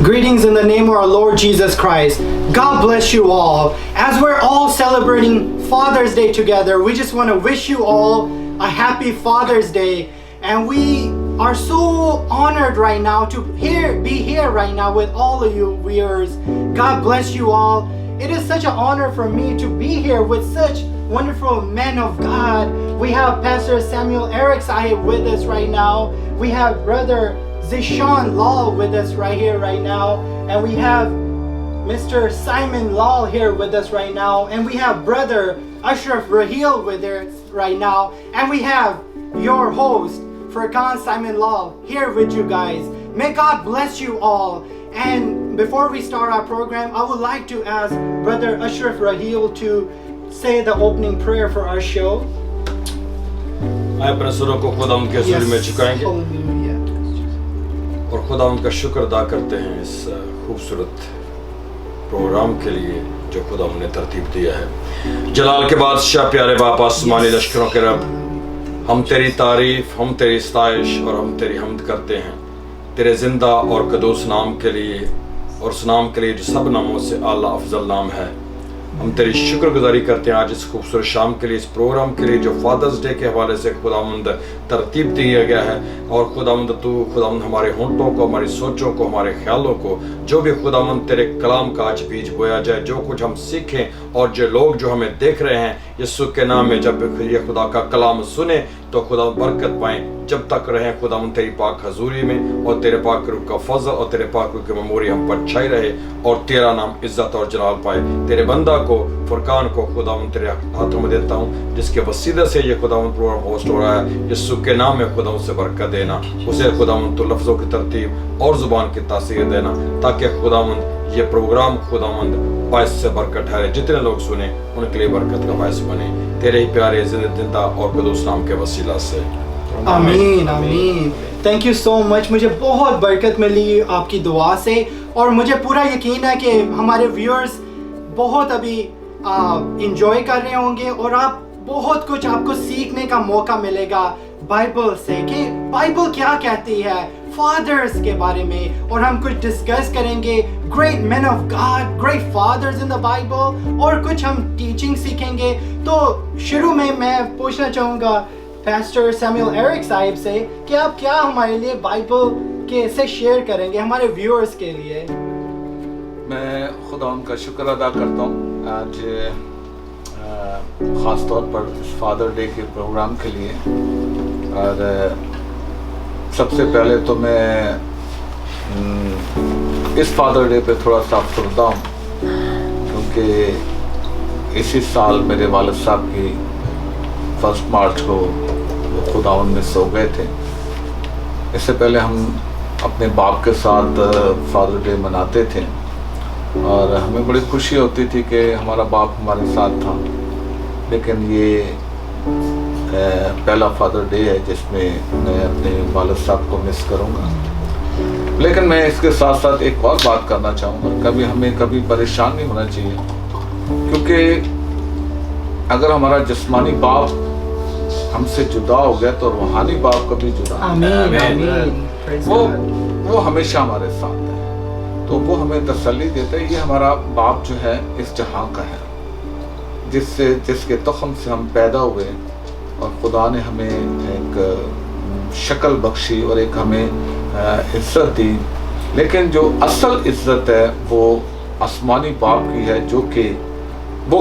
Greetings in the name of our Lord Jesus Christ. God bless you all. As we're all celebrating Father's Day together, we just want to wish you all a happy Father's Day. And we are so honored right now to be here right now with all of you viewers. God bless you all. It is such an honor for me to be here with such wonderful men of God. We have Pastor Samuel Eric Sahib with us right now. We have Brother Zishan Lal with us right here right now. And we have Mr. Simon Lal here with us right now. And we have Brother Ashraf Rahil with us right now. And we have your host, Furqan Simon Lal, here with you guys. May God bless you all. And before we start our program, I would like to ask Brother Ashraf Rahil to say the opening prayer for our show. आए अपने सुरों को खुदा उनके हज़ूर में झुकाएंगे और खुदा उनका शुक्र अदा करते हैं इस खूबसूरत प्रोग्राम के लिए जो खुदा उन्हें तरतीब दिया है। जलाल के बादशाह, प्यारे बाप, आसमानी लश्करों के रब, हम तेरी तारीफ, हम तेरी सताइश और हम तेरी हम्द करते हैं तेरे जिंदा और कदूस नाम के लिए, और उस नाम के लिए जो सब नामों से आला अफजल नाम है। हम तेरी शुक्रगुजारी करते हैं आज इस खूबसूरत शाम के लिए, इस प्रोग्राम के लिए जो फादर्स डे के हवाले से खुदावंद तरतीब दिया गया है। और खुदावंद तू खुदावंद हमारे होंठों को, हमारी सोचों को, हमारे ख्यालों को, जो भी खुदावंद तेरे कलाम का आज बीज बोया जाए, जो कुछ हम सीखें और जो लोग जो हमें देख रहे हैं यीशु के नाम में जब ये खुदा का कलाम सुने तो खुदा बरकत पाएं, जब तक रहें खुदा तेरी पाक हजूरी में, और तेरे पाक रूह का फजल और तेरे पाक रूह की मेमोरी हम पर छाई रहे और तेरा नाम इज्जत और जलाल पाए। तेरे बंदा को, फुरकान को खुदा तेरे हाथों में देता हूँ, जिसके वसीले से ये खुदा प्रोग्राम होस्ट हो रहा है। यीशु के नाम में खुदा से बरकत देना, उसे खुदा तो लफ्ज़ों की तरतीब और ज़ुबान की तासीर देना, ताकि खुदावंद ये प्रोग्राम खुदावंद बायस से बरकत ठहरे, जितने लोग सुने उनके लिए बरकत का बायस बने, तेरे ही प्यारे जिंदा और कदूस नाम के वसीला से, आमीन आमीन। Thank you so much. मुझे बहुत बरकत मिली आपकी दुआ से, और मुझे पूरा यकीन है कि हमारे व्यूअर्स बहुत अभी इंजॉय कर रहे होंगे और आप बहुत कुछ आपको सीखने का मौका मिलेगा बाइबल से, कि बाइबल क्या कहती है फादर्स के बारे में, और हम कुछ डिस्कस करेंगे great man of God, great fathers in the Bible, और कुछ हम टीचिंग सीखेंगे। तो शुरू में मैं पूछना चाहूँगा पास्टर सैमुअल एरिक साहिब से कि आप क्या हमारे लिए बाइबल के से शेयर करेंगे हमारे व्यूअर्स के लिए। मैं खुदा उनका शुक्र अदा करता हूँ आज ख़ास तौर पर फादर डे के प्रोग्राम के लिए। और सबसे पहले तो मैं इस फादर डे पे थोड़ा सा अफसरदा हूँ, क्योंकि इसी साल मेरे वालिद साहब की 1 मार्च को वो खुदावंद में सो गए थे। इससे पहले हम अपने बाप के साथ फादर डे मनाते थे और हमें बड़ी खुशी होती थी कि हमारा बाप हमारे साथ था, लेकिन ये पहला फादर डे है जिसमें मैं अपने वालिद साहब को मिस करूँगा। लेकिन मैं इसके साथ साथ एक और बात करना चाहूँगा, हमें कभी परेशान नहीं होना चाहिए, क्योंकि अगर हमारा जिस्मानी बाप हमसे जुदा हो गया तो रूहानी बाप कभी जुदा नहीं। वो हमेशा हमारे साथ है, तो वो हमें तसल्ली देता है। ये हमारा बाप जो है इस जहां का है, जिसके तख्म से हम पैदा हुए, और खुदा ने हमें एक शक्ल बख्शी और एक हमें इज्जत दी। लेकिन जो असल इज्जत है वो आसमानी बाप की है, जो कि वो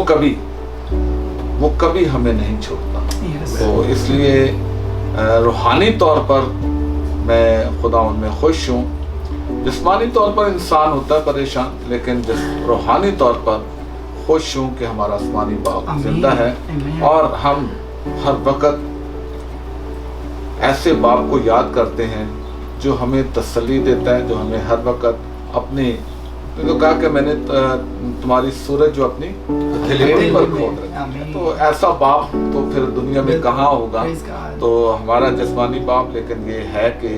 कभी हमें नहीं छोड़ता। तो इसलिए रूहानी तौर पर मैं खुदा उनमें खुश हूँ। जिस्मानी तौर पर इंसान होता है परेशान, लेकिन रूहानी तौर पर खुश हूँ कि हमारा आसमानी बाप जिंदा है, और हम हर वक्त ऐसे बाप को याद करते हैं जो हमें तसल्ली देता है, जो हमें हर वक्त अपनी, तो कहा कि मैंने तुम्हारी सूरज जो अपनी हथेली पर खोद रखी, तो ऐसा बाप तो फिर दुनिया में कहाँ होगा। तो हमारा जिस्मानी बाप, लेकिन ये है कि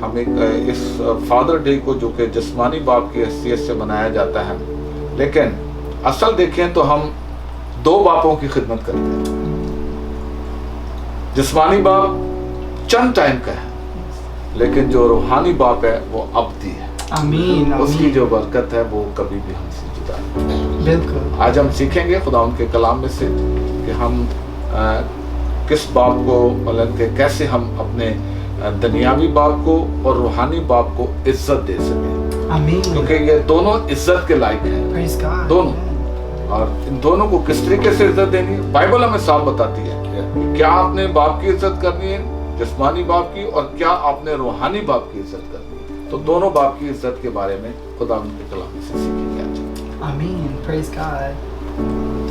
हमें इस फादर डे को, जो कि जिस्मानी बाप की हैसियत से मनाया जाता है, लेकिन असल देखें तो हम 2 बापों की खिदमत करते हैं। जिस्मानी बाप चंद टाइम का है, लेकिन जो रूहानी बाप है वो अब्दी है। آمین اس کی آمین جو برکت ہے وہ کبھی بھی ہم سے جدا نہیں. بالکل. آج ہم سیکھیں گے خدا ان کے کلام میں سے کہ ہم کس باپ کو مطلب کہ کیسے ہم اپنے دنیاوی باپ کو اور روحانی باپ کو عزت دے سکیں, آمین. کیونکہ یہ دونوں عزت کے لائق ہیں Praise God. دونوں. اور ان دونوں کو کس طریقے سے عزت دینی ہے بائبل ہمیں صاف بتاتی ہے کہ کیا آپ نے باپ کی عزت کرنی ہے جسمانی باپ کی, اور کیا آپ نے روحانی باپ کی عزت کرنی ہے. تو دونوں باپ کی عزت کے بارے میں خدا ان کے کلام میں سے سیکھیں گے آج. آمین. Praise God.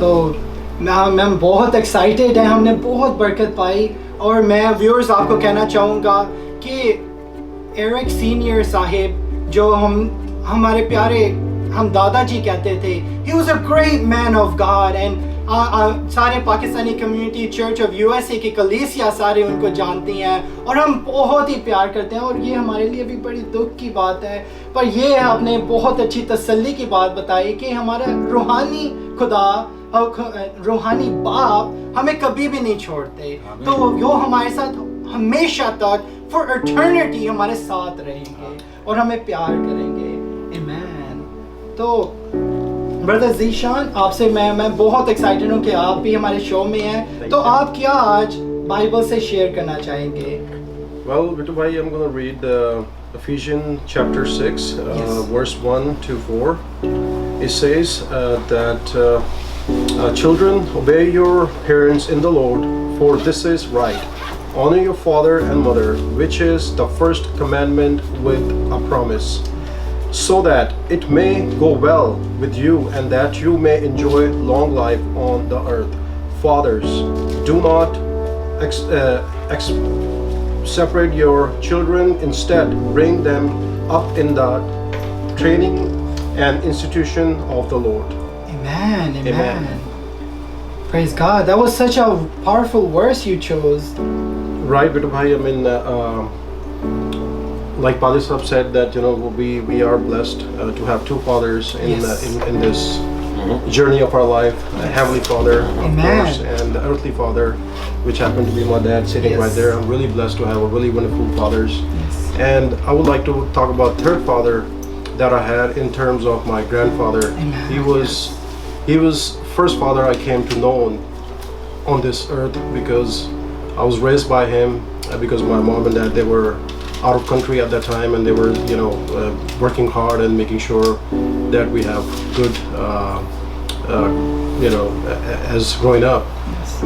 تو میں بہت ایکسائٹیڈ ہیں, ہم نے بہت برکت پائی, اور میں ویورز آپ کو کہنا چاہوں گا کہ ایرک سینئر صاحب جو ہمارے پیارے ہم دادا جی کہتے تھے, he was a great man of God, and سارے Pakistani community church of USA کی کلیسیا سارے ان کو جانتی ہیں, اور ہم بہت ہی پیار کرتے ہیں, اور یہ ہمارے لیے بھی بڑی دکھ کی بات ہے. پر یہ آپ نے بہت اچھی تسلی کی بات بتائی کہ ہمارا روحانی خدا روحانی باپ ہمیں کبھی بھی نہیں چھوڑتے, تو وہ ہمارے ساتھ ہمیشہ تک فار ایٹرنٹی ہمارے ساتھ رہیں گے اور ہمیں پیار کریں گے. آمین. تو بردر ذیشان آپ سے میں بہت ایکسائٹڈ ہوں کہ آپ بھی ہمارے شو میں ہیں, تو آپ کیا آج بائبل سے شیئر کرنا چاہیں گے؟ Well, Bitu bhai, I'm going to read Ephesians chapter 6, verse 1 to 4. It says that children, obey your parents in the Lord, for this is right. Honor your father and mother, which is the first commandment with a promise, so that it may go well with you and that you may enjoy long life on the earth. Fathers, do not separate your children. Instead, bring them up in the training and institution of the Lord. Amen. Amen. Amen. Praise God. That was such a powerful verse you chose. Right, Bitu bhai, I mean, like Padre Sahab said that, you know, we are blessed to have two fathers in this journey of our life, a heavenly father, of course, and the earthly father, which happened to be my dad sitting right there. I'm really blessed to have a really wonderful fathers. And I would like to talk about third father that I had in terms of my grandfather. He was first father I came to know on this earth, because I was raised by him, because my mom and dad, they were out of country at that time, and they were, you know, working hard and making sure that we have good, you know, as growing up.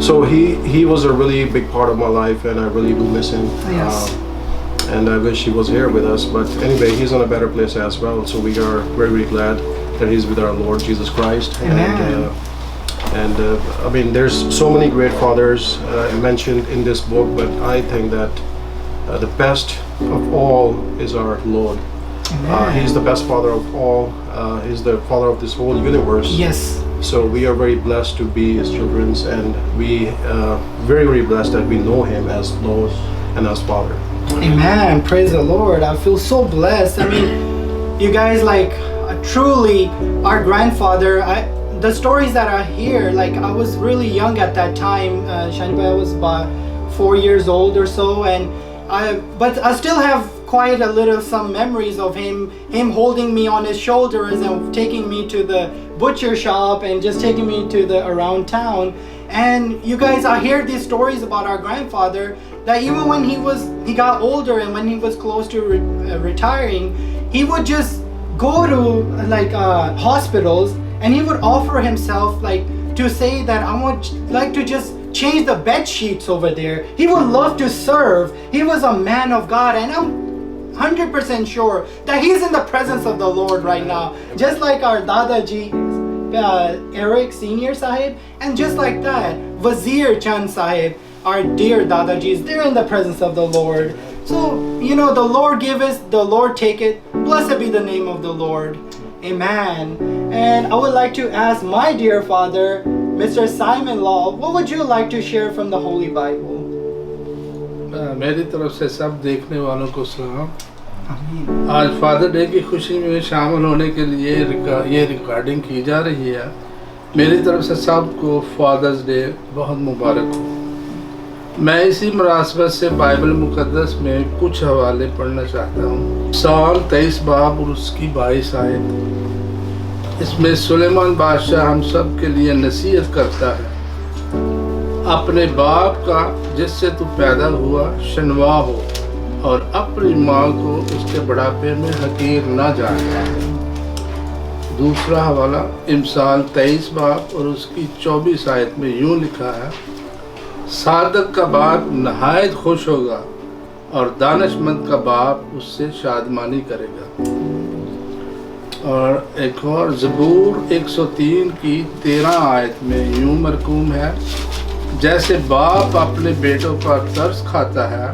So he was a really big part of my life, and I really do miss him. And I wish he was here with us, but anyway, he's in a better place as well. So we are very, very glad that he's with our Lord Jesus Christ. And I mean, there's so many great fathers mentioned in this book, but I think that the best of all is our Lord. He's the best father of all. He's the father of this whole universe. Yes. So we are very blessed to be his children, and we very, very blessed that we know him as Lord and as Father. Amen. Praise the Lord. I feel so blessed. I mean, you guys, like, truly, our grandfather, the stories that I hear, like, I was really young at that time. Shani Bhai, I was about 4 years old or so, but I still have quite a little some memories of him holding me on his shoulders and taking me to the butcher shop and just taking me to the around town. And you guys, I hear these stories about our grandfather, that even when he got older and when he was close to retiring, he would just go to like hospitals, and he would offer himself, like, to say that I would like to just change the bed sheets over there. He would love to serve. He was a man of God, and I'm 100% sure that he's in the presence of the Lord right now, just like our Dadaji Eric Senior Sahib, and just like that Wazir Chand Sahib, our dear Dadajis, they're in the presence of the Lord. So, you know, the Lord giveth, the Lord taketh. Blessed be the name of the Lord. Amen. And I would like to ask my dear father, Mr. Simon Law, what would you like to share from the Holy Bible? मेरी तरफ से सब देखने वालों को सलाम. आज father day की खुशी में शामिल होने के लिए ये रिकॉर्डिंग की जा रही है. मेरी तरफ से सबको फादर्स डे बहुत मुबारक हो. मैं इसी मुनासबत से बाइबल मुकद्दस में कुछ हवाले पढ़ना चाहता हूँ। साल 23 बाब और उसकी 22 आयत। इसमें सुलेमान बादशाह हम सब के लिए नसीहत करता है, अपने बाप का जिससे तू पैदा हुआ शनवा हो और अपनी माँ को उसके बुढ़ापे में हकीर ना जाने। दूसरा हवाला इमसाल 23 बाब और उसकी 24 आयत में यूँ लिखा है, सादक का बाप नहायत खुश होगा और दानिशमंद का बाप उससे शादमानी करेगा। और एक और ज़बूर 103 की 13 आयत में यूँ मरकूम है, जैसे बाप अपने बेटों पर तरस खाता है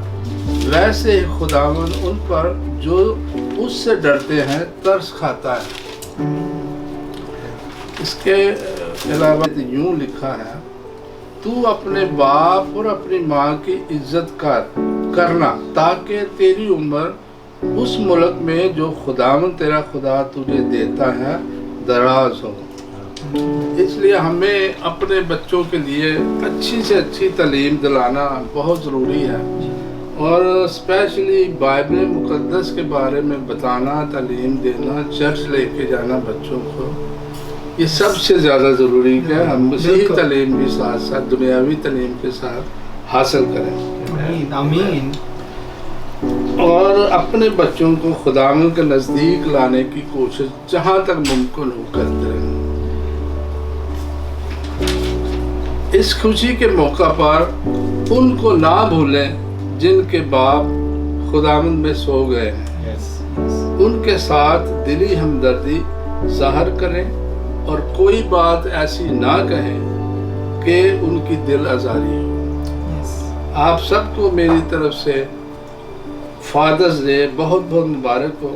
वैसे ही खुदावन उन पर जो उससे डरते हैं तरस खाता है। इसके अलावा यूँ लिखा है, तू अपने बाप और अपनी माँ की इज्जत करना ताकि तेरी उम्र उस मुल्क में जो खुदावन तेरा खुदा तुझे देता है दराज हो। इसलिए हमें अपने बच्चों के लिए अच्छी से अच्छी तालीम दिलाना बहुत ज़रूरी है और स्पेशली बाइबल मुकद्दस के बारे में बताना, तालीम देना, चर्च लेके जाना बच्चों को, ये सबसे ज़्यादा ज़रूरी है। हम मसीही तालीम के साथ साथ दुनियावी तालीम के साथ हासिल करें। आमीन। और अपने बच्चों को खुदावंद के नज़दीक लाने की कोशिश जहाँ तक मुमकिन हो करते रहें। इस खुशी के मौका पर उनको ना भूलें जिनके बाप खुदावंद में सो गए हैं। उनके साथ दिली हमदर्दी ज़ाहिर करें और कोई बात ऐसी ना कहें कि उनकी दिल आज़ारी हो। आप सबको मेरी तरफ से फादर्स डे बहुत बहुत मुबारक हो।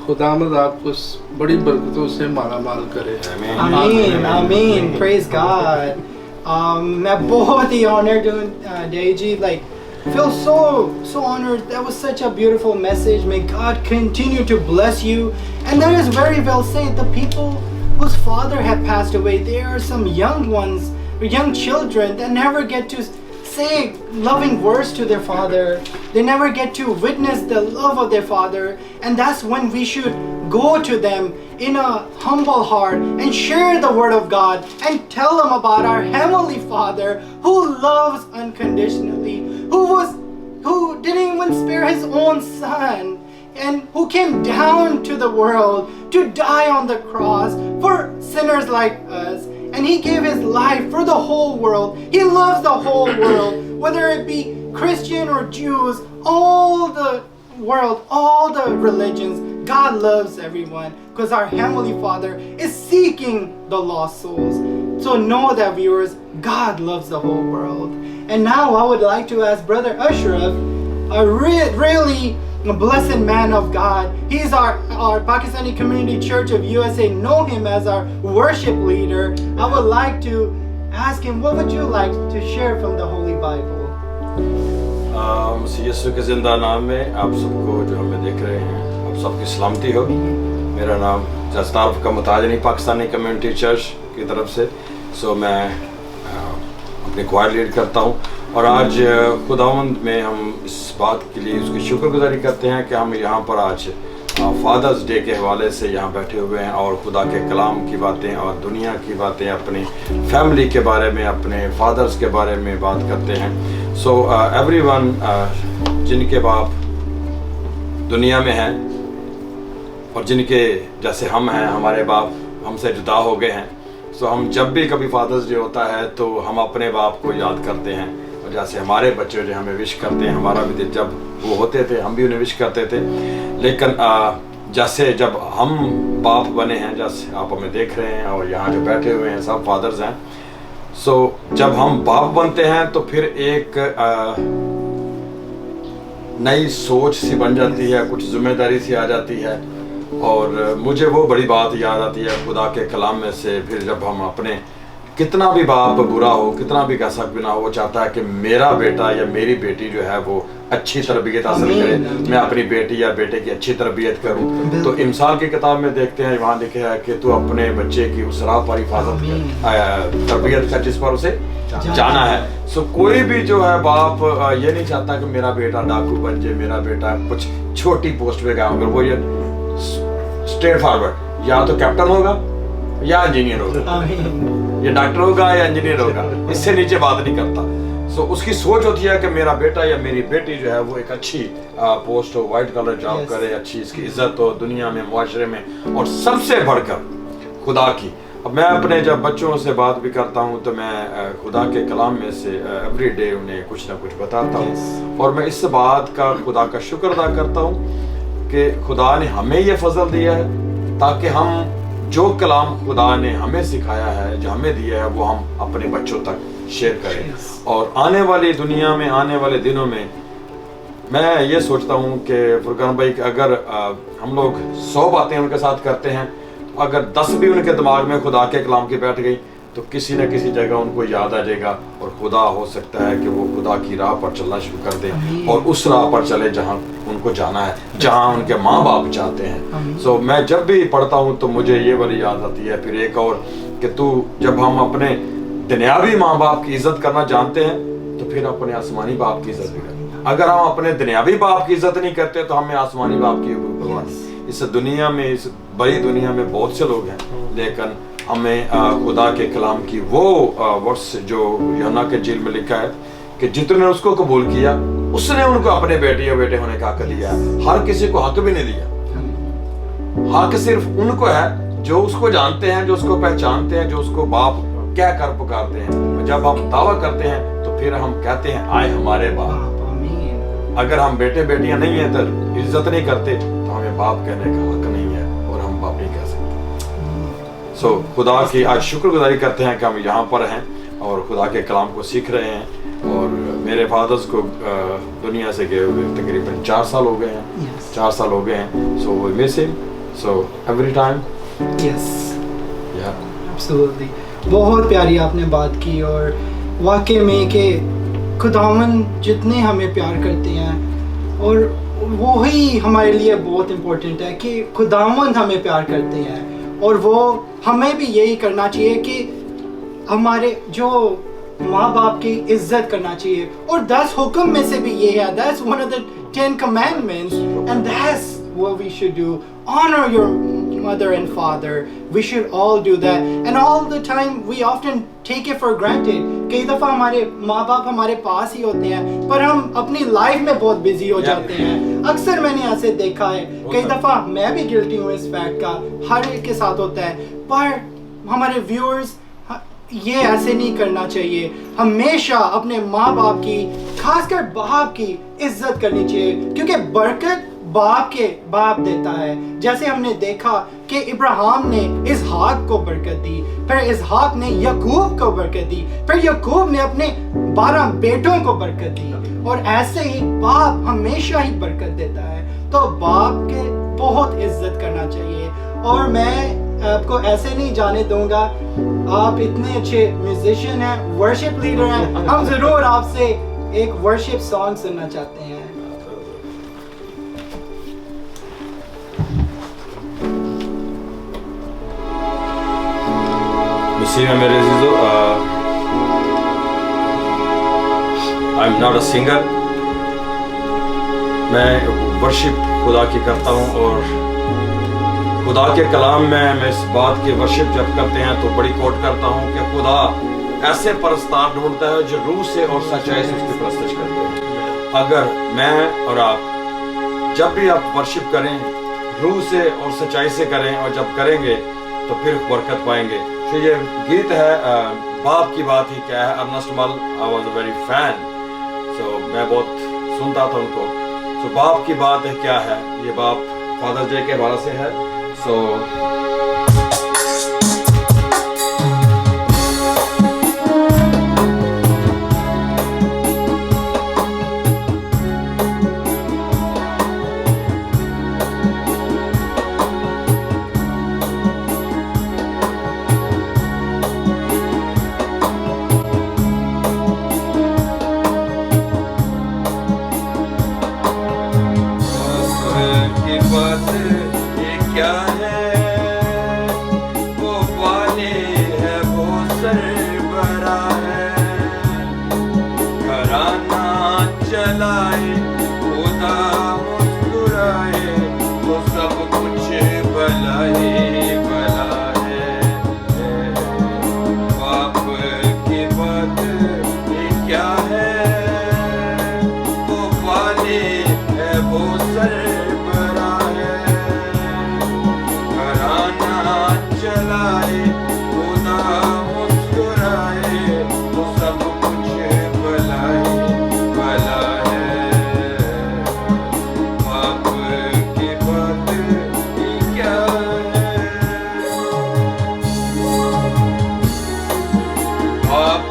खुदावंद आपको बड़ी बरकतों से माला माल करे। आमीन आमीन। Praise God. मैं बहुत ही ऑनर्ड हूँ Daisy, like feel so honored. That was such a beautiful message. May God continue to bless you. And that is very well said. The people whose father had passed away, there are some young ones, young children that never get to say loving words to their father. They never get to witness the love of their father. And that's when we should go to them in a humble heart and share the word of God and tell them about our heavenly Father who loves unconditionally, who didn't even spare his own son, and who came down to the world to die on the cross for sinners like us. And he gave his life for the whole world. He loves the whole world, whether it be Christian or Jews, all the world, all the religions. God loves everyone because our Heavenly Father is seeking the lost souls. So know that, viewers, God loves the whole world. And now I would like to ask Brother Ashraf, a really blessed man of God. He's our Pakistani Community Church of USA, know him as our worship leader. I would like to ask him, what would you like to share from the Holy Bible? मसीह यीशु के ज़िंदा नाम में आप सबको जो हमें देख रहे हैं, आप सबकी सलामती हो। मेरा नाम जस्तार का मुताजनी पाकिस्तानी कम्युनिटी चर्च की तरफ से। सो मैं अपनी क्वायर लीड करता हूँ और आज खुदावंद में हम इस बात के लिए उसकी शुक्रगुजारी करते हैं कि हम यहाँ पर आज फादर्स डे के हवाले से यहाँ बैठे हुए हैं और खुदा के कलाम की बातें और दुनिया की बातें, अपनी फैमिली के बारे में, अपने फादर्स के बारे में बात करते हैं। सो एवरीवन जिनके बाप दुनिया में हैं और जिनके जैसे हम हैं, हमारे बाप हमसे जुदा हो गए हैं। सो हम जब भी कभी फादर्स डे होता है तो हम अपने बाप को याद करते हैं और जैसे हमारे बच्चे जो हमें विश करते हैं, हमारा भी दिन जब वो होते थे हम भी उन्हें विश करते थे। लेकिन जैसे जब हम बाप बने हैं, जैसे आप हमें देख रहे हैं और यहाँ जो बैठे हुए हैं सब फादर्स हैं। सो जब हम बाप बनते हैं तो फिर एक नई सोच सी बन जाती है, कुछ जिम्मेदारी सी आ जाती है। और मुझे वो बड़ी बात याद आती है खुदा के कलाम में से, फिर जब हम अपने कितना भी बाप बुरा हो, कितना भी कैसा भी ना हो, वो चाहता है कि मेरा बेटा या मेरी बेटी जो है वो अच्छी तरबियत हासिल करे, मैं अपनी बेटी या बेटे की अच्छी तरबियत करूं। तो इमसाल की किताब में देखते हैं, वहाँ लिखा है कि तू अपने बच्चे की उस राह पर हिफाजत कर, तरबियत कर जिस पर उसे जाना है। सो कोई भी जो है बाप ये नहीं चाहता कि मेरा बेटा डाकू बन जाए, मेरा बेटा कुछ छोटी पोस्ट पे गया होगा। वो ये स्ट्रेट फॉरवर्ड, या तो कैप्टन होगा या इंजीनियर होगा, ये डॉक्टर होगा या इंजीनियर होगा, इससे नीचे बात नहीं करता। सो उसकी सोच होती है कि मेरा बेटा या मेरी बेटी जो है वो एक अच्छी पोस्ट हो, वाइट कलर जॉब करे, अच्छी इसकी इज्जत हो दुनिया में, मुआशरे में, और सबसे बढ़कर खुदा की। अब मैं अपने जब बच्चों से बात भी करता हूँ तो मैं खुदा के कलाम में से एवरी डे उन्हें कुछ ना कुछ बताता हूँ, और मैं इस बात का खुदा का शुक्र अदा करता हूँ कि खुदा ने हमें ये फजल दिया है ताकि हम जो कलाम खुदा ने हमें सिखाया है, जो हमें दिया है, वो हम अपने बच्चों तक शेयर करें। और आने वाली दुनिया में, आने वाले दिनों में मैं ये सोचता हूँ कि फुरकान भाई, अगर हम लोग 100 बातें उनके साथ करते हैं, अगर 10 भी उनके दिमाग में खुदा के कलाम की बैठ गई तो किसी न किसी जगह उनको याद आ जाएगा, और खुदा हो सकता है कि वो खुदा की राह पर चलना शुरू कर दे और उस राह पर चले जहाँ उनको जाना है, जहाँ उनके माँ बाप चाहते हैं। सो मैं जब भी पढ़ता हूँ तो मुझे ये वाली याद आती है फिर एक और, कि तू जब हम अपने दुनियावी माँ बाप की इज्जत करना जानते हैं तो फिर अपने आसमानी बाप की इज्जत भी करें। अगर हम अपने दुनियावी बाप की इज्जत नहीं करते तो हमें आसमानी बाप की इस दुनिया में, इस बड़ी दुनिया में बहुत से लोग हैं, लेकिन हमें खुदा के कलाम की वो वर्स जो यूहन्ना के इंजील में लिखा है कि जितने उसको कबूल किया उसने उनको अपने बेटे या बेटे होने का हक दिया। हर किसी को हक भी नहीं दिया, हक सिर्फ उनको है जो उसको जानते हैं, जो उसको पहचानते हैं, जो उसको बाप क्या कर पुकारते हैं। जब हम दावा करते हैं तो फिर हम कहते हैं आए हमारे बाप। अगर हम बेटे बेटियां नहीं है तो इज्जत नहीं करते तो हमें बाप कहने का हक नहीं है, और हम बाप नहीं कह सकते। सो खुदा की आज शुक्रगुजारी करते हैं कि हम यहाँ पर हैं और खुदा के कलाम को सीख रहे हैं। और मेरे फादर्स को दुनिया से गए हुए तकरीबन 4 साल हो गए हैं, 4 साल हो गए हैं। So we miss him so every time. Yes, absolutely. बहुत प्यारी आपने बात की, और वाकई में कि खुदावन जितने हमें प्यार करते हैं, और वो ही हमारे लिए बहुत इम्पोर्टेंट है कि खुदावन हमें प्यार करते हैं, और वो हमें भी यही करना चाहिए कि हमारे जो माँ बाप की इज्जत करना चाहिए। और 10 हुक्म में से भी ये है, that's one of the 10 commandments, and that's what we should do. Honor your mother and father. We should all do that, and all the time we often take it for granted. कई दफ़ा हमारे माँ बाप हमारे पास ही होते हैं पर हम अपनी लाइफ में बहुत बिजी हो जाते हैं। अक्सर मैंने ऐसे देखा है, कई दफ़ा मैं भी गिल्टी हूँ इस फैक्ट का, हर एक के साथ होता है। पर हमारे व्यूअर्स, ये ऐसे नहीं करना चाहिए। हमेशा अपने माँ बाप की, खासकर बाप की इज्जत करनी चाहिए, क्योंकि बरकत बाप देता है। जैसे हमने देखा कि इब्राहिम ने इसहाक को बरकत दी, फिर इसहाक ने याकूब को बरकत दी, फिर याकूब ने अपने 12 बेटों को बरकत दी, और ऐसे ही बाप हमेशा ही बरकत देता है। तो बाप के बहुत इज्जत करना चाहिए। और मैं आपको ऐसे नहीं जाने दूंगा, आप इतने अच्छे म्यूजिशियन हैं, वर्शिप लीडर हैं, हम जरूर आपसे एक वर्शिप सॉन्ग सुनना चाहते हैं। मसीह में मेरे अज़ीज़ों, I am not a singer, मैं वर्शिप खुदा की करता हूँ। और खुदा के कलाम में मैं इस बात की वर्शिप जब करते हैं तो बड़ी कोट करता हूँ कि खुदा ऐसे परस्तार ढूंढता है जो रूह से और सच्चाई से उसकी परस्तिश करते हैं। अगर मैं और आप जब भी आप वर्शिप करें, रूह से और सच्चाई से करें, और जब करेंगे तो फिर बरकत पाएंगे। तो ये गीत है बाप की बात ही क्या है, अर्नेस्ट मल, I was a very fan. So मैं बहुत सुनता था उनको। सो बाप की बात है क्या है, ये बाप फादर्स डे के हवाले से है। सो चलाए खुदा मुस्कुराए तो सब कुछ भला ही भला है पाप की बात ये क्या है वो वाले है वो सरबरा है घराना चलाए खुदा मुस्कुराए तो सब कुछ भला ही भला है पाप की बात ये क्या है आप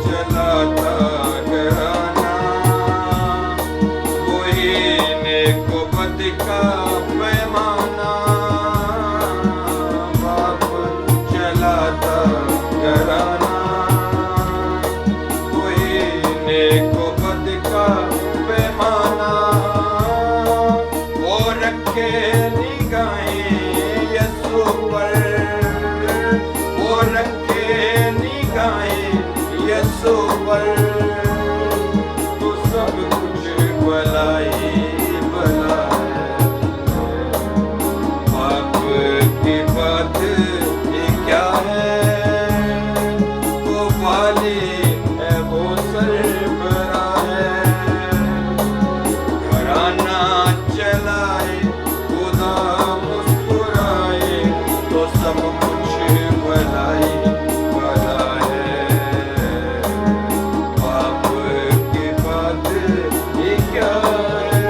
चलाता घराना वही नेकोबद का पैमाना बाप चलाता घराना वही नेकोबद का पैमाना वो रखे निगाहें यीशु पर वो रखे निगाहें यीशु पर तो सब कुछ भला ही भला है पाप की बात ये क्या है वो वाली है वो सरबरा है घराना चलाए खुदा मुस्कुराए तो सब कुछ भला ही भला है पाप की बात ये क्या है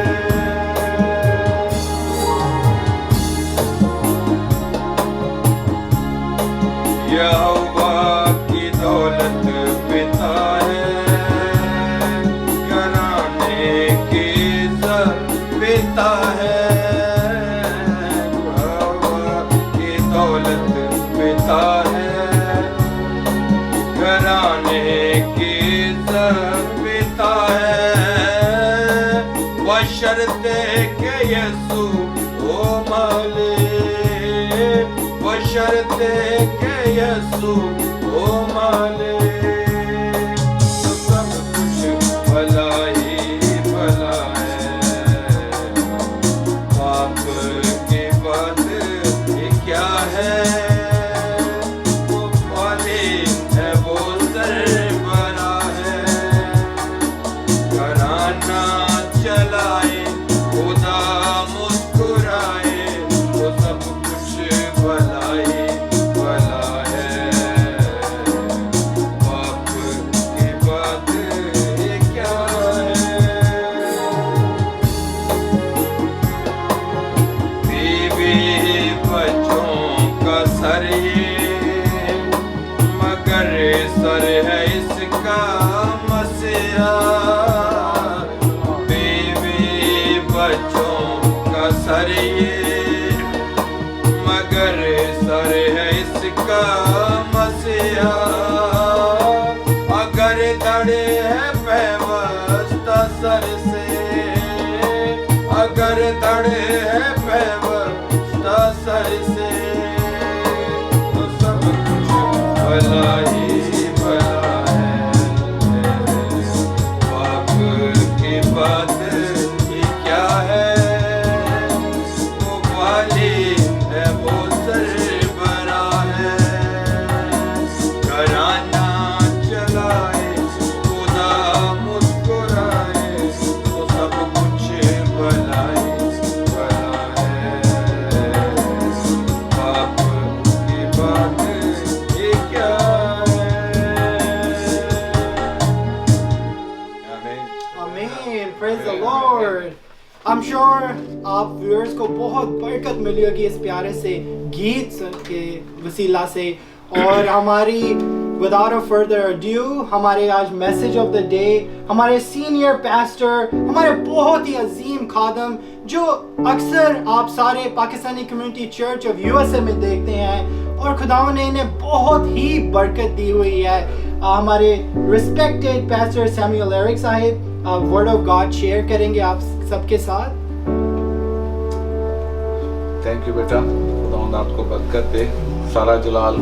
यहोवा की दौलत पिता है घराने की इज्जत पिता है यहोवा की दौलत पिता है घराने की इज्जत पिता है बशर्ते के यीशु ओ मालिक बशर्ते के यीशु ओ मालिक तो सब कुछ भला ही भला है पाप की बात ये क्या है वो वाले है वो सरबरा है घराना चलाए खुदा मुस्कुराए तो सब कुछ भला ही भला है पाप की बात ये क्या है बीवी बच्चों का सर ये मगर सर है इसका मसीहा बीवी बच्चों का सर ये मगर सर है इसका मसीहा अगर दड़े है पैवस्ता सर से अगर दड़े है पैवस्ता सर से तो सब कुछ भला ही भला है पाप की बात ये क्या है वो वाली है वो सरबरा है घराना चलाए खुदा मुस्कुराए तो सब कुछ भला ही भला है पाप की बात ये क्या है Amen. Praise the Lord. I'm sure आप viewers को बहुत बरकत मिली होगी इस प्यारे से गीत सुन के वसीला से और हमारी without a further ado हमारे आज मैसेज ऑफ द डे हमारे सीनियर पास्टर हमारे बहुत ही अजीम खादम जो अक्सर आप सारे Pakistani community church of USA में देखते हैं और खुदावंद ने इन्हें बहुत ही बरकत दी हुई है। हमारे रिस्पेक्टेड पास्टर सैमुअल एरिक साहिब वर्ड ऑफ गॉड शेयर करेंगे आप सबके साथ। थैंक यू बेटा, खुदावंद आपको बरकत दे, सारा जलाल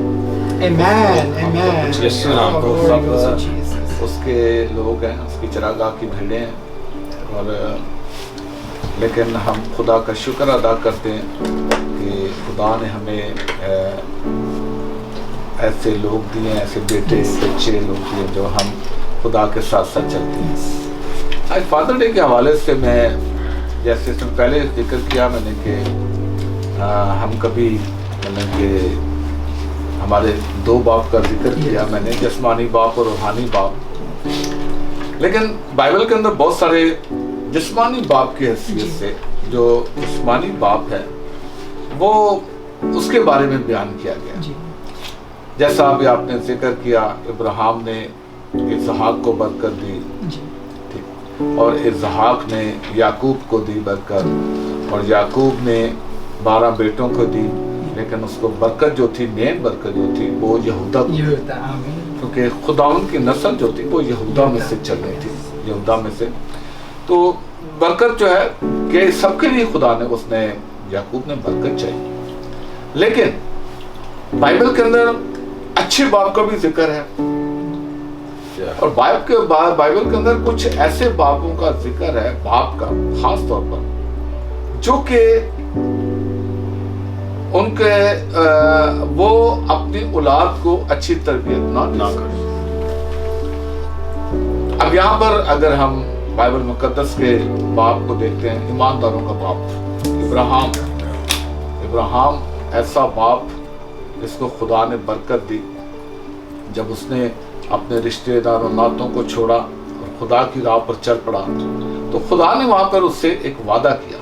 Amen, amen. यीशु नाम तो Glory goes to सब Jesus. उसके लोग हैं, उसकी चरागाह की भीड़ें हैं। اور لیکن ہم خدا کا شکر ادا کرتے ہیں کہ خدا نے ہمیں ایسے لوگ دیے ہیں, ایسے بیٹے بچے لوگ دیے جو ہم خدا کے ساتھ ساتھ چلتے ہیں. آج فادر ڈے کے حوالے سے میں جیسے اس میں پہلے ذکر کیا میں نے کہ ہم کبھی مطلب کہ ہمارے 2 باپ کا ذکر کیا میں نے, جسمانی باپ اور روحانی باپ. لیکن بائبل کے اندر بہت سارے جسمانی باپ کی حیثیت سے جو جسمانی باپ ہے وہ اس کے بارے میں بیان کیا گیا. جیسا ابھی آپ نے ذکر کیا, ابراہیم نے اسحاق کو برکت دی, اور اسحاق نے یعقوب کو دی برکت, اور یعقوب نے 12 بیٹوں کو دی, لیکن اس کو برکت جو تھی, مین برکت جو تھی وہ یہودا کو, کیونکہ خداوند کی نسل جو تھی وہ یہودا میں سے چل رہی تھی, یہودا میں سے. تو برکت جو ہے کہ سب کے لیے خدا نے اس نے یعقوب نے برکت چاہیے. لیکن بائبل کے اندر اچھے باپ کا بھی ذکر ہے, اور بائبل کے اندر کچھ ایسے باپوں کا ذکر ہے, باپ کا خاص طور پر, جو کہ ان کے وہ اپنی اولاد کو اچھی تربیت نہ کریں. اب یہاں پر اگر ہم بائبل مقدس کے باپ کو دیکھتے ہیں, ایمانداروں کا باپ ابراہیم ایسا باپ جس کو خدا نے برکت دی. جب اس نے اپنے رشتہ داروں ناتوں کو چھوڑا اور خدا کی راہ پر چل پڑا, تو خدا نے وہاں پر اس سے ایک وعدہ کیا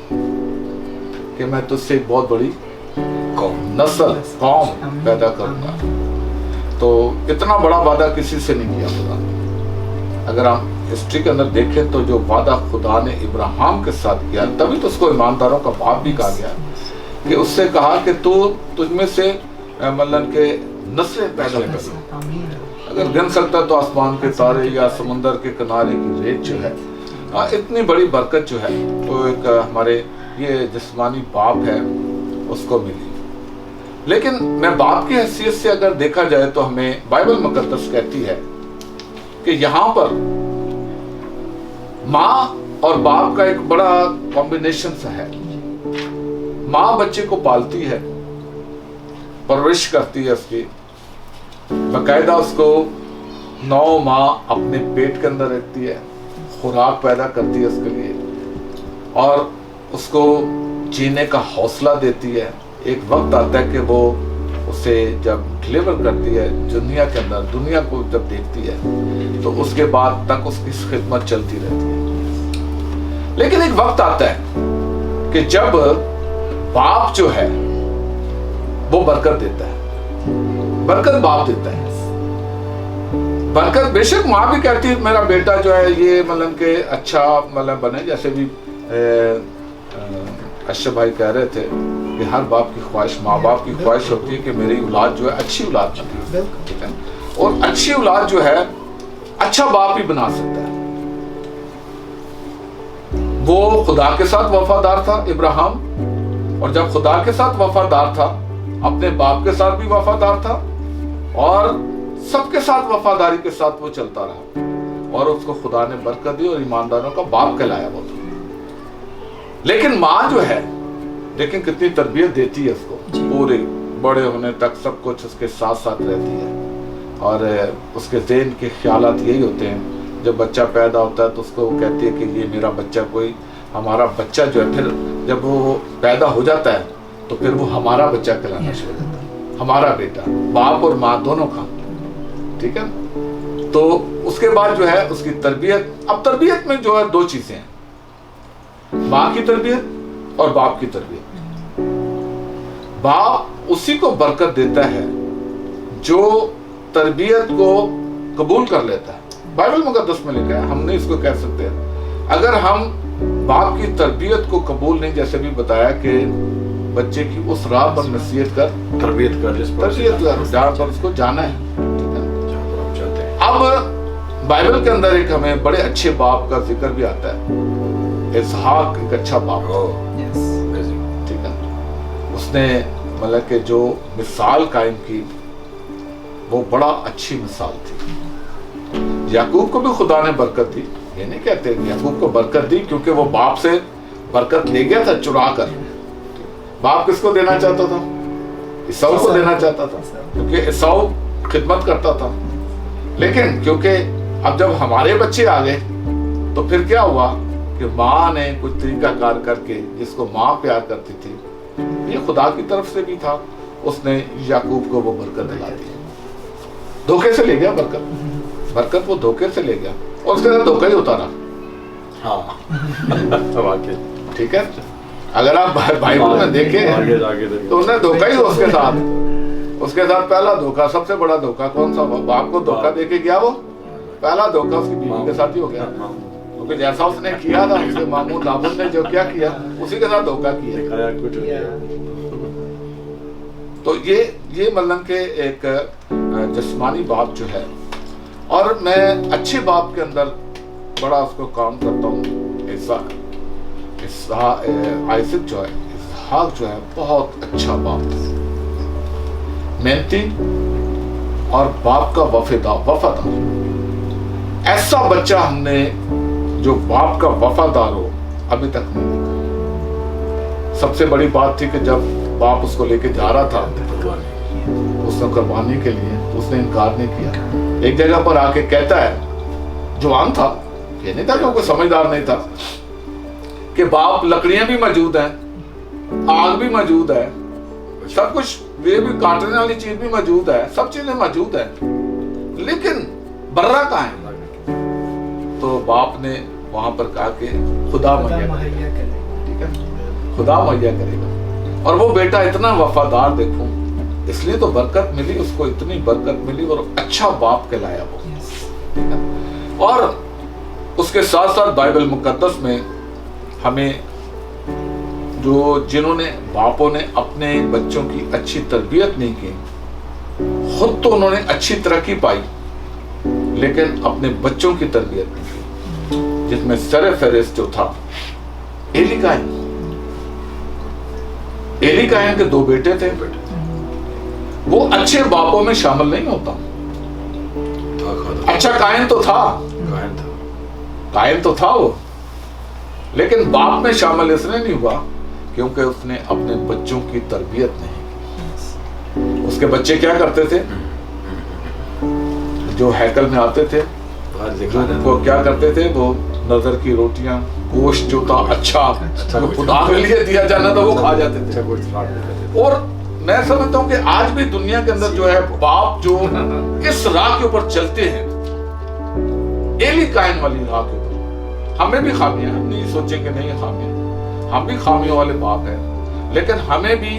کہ میں تجھ سے ایک بہت بڑی قوم پیدا کروں گا. تو اتنا بڑا وعدہ کسی سے نہیں کیا خدا. اگر ہم ہسٹری کے اندر دیکھیں تو جو وعدہ خدا نے ابراہیم کے ساتھ کیا, تبھی تو اس کو ایمانداروں کا باپ بھی کہا گیا, کہ اس سے کہا کہ تجھ میں سے مطلب کہ نسلیں پیدا کر. اگر گن سکتا تو آسمان کے تارے یا سمندر کے کنارے کی ریت جو ہے, اتنی بڑی برکت جو ہے وہ ایک ہمارے یہ جسمانی باپ ہے اس کو ملی. لیکن میں باپ کی حیثیت سے اگر دیکھا جائے تو ہمیں بائبل مقدس کہتی ہے کہ یہاں پر ماں اور باپ کا ایک بڑا کمبینیشن سا ہے. ماں بچے کو پالتی ہے, پرورش کرتی ہے, اس کی باقاعدہ اس کو 9 ماہ اپنے پیٹ کے اندر رکھتی ہے, خوراک پیدا کرتی ہے اس کے لیے, اور اس کو جینے کا حوصلہ دیتی ہے. ایک وقت آتا ہے کہ وہ اسے جب ڈلیور کرتی ہے دنیا کے اندر, دنیا کو جب دیکھتی ہے تو اس کے بعد تک اس کی خدمت چلتی رہتی ہے. لیکن ایک وقت آتا ہے کہ جب باپ جو ہے وہ برکت دیتا ہے, برکت باپ دیتا ہے. برکت بے شک ماں بھی کہتی ہے میرا بیٹا جو ہے یہ مطلب کہ اچھا مطلب بنے, جیسے بھی اشرف بھائی کہہ رہے تھے کہ ہر باپ کی خواہش, ماں باپ کی خواہش ہوتی ہے کہ میری اولاد جو ہے اچھی اولاد بنے, ٹھیک ہے, اور اچھی اولاد جو ہے اچھا باپ ہی بنا سکتا ہے. وہ خدا کے ساتھ وفادار تھا ابراہیم, اور جب خدا کے ساتھ وفادار تھا اپنے باپ کے ساتھ بھی وفادار تھا, اور سب کے ساتھ وفاداری کے ساتھ وہ چلتا رہا, اور اس کو خدا نے برکت دی اور ایمانداروں کا باپ کہلایا وہ. لیکن ماں جو ہے لیکن کتنی تربیت دیتی ہے اس کو, پورے بڑے ہونے تک سب کچھ اس کے ساتھ ساتھ رہتی ہے, اور اس کے ذہن کے خیالات یہی ہوتے ہیں. جب بچہ پیدا ہوتا ہے تو اس کو کہتی ہے کہ یہ میرا بچہ, کوئی ہمارا بچہ جو ہے, پھر جب وہ پیدا ہو جاتا ہے تو پھر وہ ہمارا بچہ کہلانا شروع ہو جاتا ہے, ہمارا بیٹا, باپ اور ماں دونوں کا, ٹھیک ہے. تو اس کے بعد جو ہے اس کی تربیت, اب تربیت میں جو ہے 2 چیزیں ہیں, ماں کی تربیت اور باپ کی تربیت. باپ اسی کو برکت دیتا ہے جو تربیت کو قبول کر لیتا ہے. بائبل مقدس میں لکھا ہے, ہم نہیں اس کو کہہ سکتے. اگر ہم باپ کی تربیت کو قبول نہیں, جیسے بھی بتایا کہ بچے کی اس راہ پر نصیحت کر, تربیت کر, جہاں پر اس کو جانا ہے. اب بائبل کے اندر ایک ہمیں بڑے اچھے باپ کا ذکر بھی آتا ہے. اسحاق ایک اچھا باپ, ٹھیک ہے. اس نے مطلب کہ جو مثال قائم کی وہ بڑا اچھی مثال تھی. یعقوب کو بھی خدا نے برکت دی, ये नहीं कहते याकूब को बरकत दी क्योंकि वो बाप से बरकत ले गया था चुरा कर। बाप किसको देना चाहता था? ईसाऊ को देना चाहता था, क्योंकि ईसाऊ खिदमत करता था। लेकिन क्योंकि अब जब हमारे बच्चे आ गए तो फिर क्या हुआ कि माँ ने कुछ तरीका कार करके, जिसको माँ प्यार करती थी, ये खुदा की तरफ से भी था, उसने याकूब को वो बरकत दिला दी। धोखे से ले गया बरकत वो धोखे से ले गया और उसके साथ धोखा ही उतारा। हाँ वाकई ठीक है, अगर आप बाइबल में देखें तो उन्हें धोखा ही उसके साथ पहला धोखा, सबसे बड़ा धोखा कौन सा हुआ? बाप को धोखा देके गया वो, पहला धोखा उसकी बीवी के साथ ही हो गया, क्योंकि जैसा उसने किया था उसके मामू लाबन ने जो क्या किया उसी के साथ धोखा किया। तो ये मतलब के एक जिस्मानी बाप जो है, और मैं अच्छे बाप के अंदर बड़ा उसको काम करता हूँ। आइज़क जो है, इसहाक जो है, बहुत अच्छा बाप था, मेहनती और बाप का वफादार। ऐसा बच्चा हमने जो बाप का वफादार हो अभी तक नहीं देखा। सबसे बड़ी बात थी कि जब बाप उसको लेके जा रहा था उसने कुर्बानी के लिए, उसने इनकार नहीं किया। एक जगह पर आके कहता है, जवान था, ये नहीं था कि कोई समझदार नहीं था, कि बाप लकड़ियां भी मौजूद हैं, आग भी मौजूद है, सब कुछ, वे भी काटने वाली चीज भी मौजूद है, सब चीजें मौजूद है, लेकिन बर्रा कहाँ है? तो बाप ने वहां पर कहा कि खुदा मुहैया करेगा, ठीक है, खुदा मुहैया करेगा। और वो बेटा इतना वफादार, देखो, इसलिए तो बरकत मिली उसको, इतनी बरकत मिली और अच्छा बाप कहलाया वो, ठीक है। और उसके साथ साथ बाइबल मुकद्दस में हमें जिन्होंने बापों ने अपने बच्चों की अच्छी तरबियत नहीं की, खुद तो उन्होंने अच्छी तरक्की पाई लेकिन अपने बच्चों की तरबियत नहीं की, जिसमें सर फेरिस्त जो था एली कायन के 2 बेटे थे। वो अच्छे बापों में शामिल नहीं होता। अच्छा कायन तो था वो, लेकिन बाप में शामिल इसलिए नहीं हुआ क्योंकि उसने अपने बच्चों की तरबियत नहीं की। उसके बच्चे क्या करते थे? जो हैकल में आते थे वो क्या करते थे? वो नजर की रोटियां, गोश्त जो था अच्छा जो खुदा के लिए दिया जाना था वो खा जाते थे। और मैं समझता हूँ कि आज भी दुनिया के अंदर जो है बाप जो इस राह के ऊपर चलते हैं, एली कायन वाली राह के ऊपर, हमें भी खामियां, हम नहीं सोचेंगे नहीं खामियां, हम भी खामियों वाले बाप हैं, लेकिन हमें भी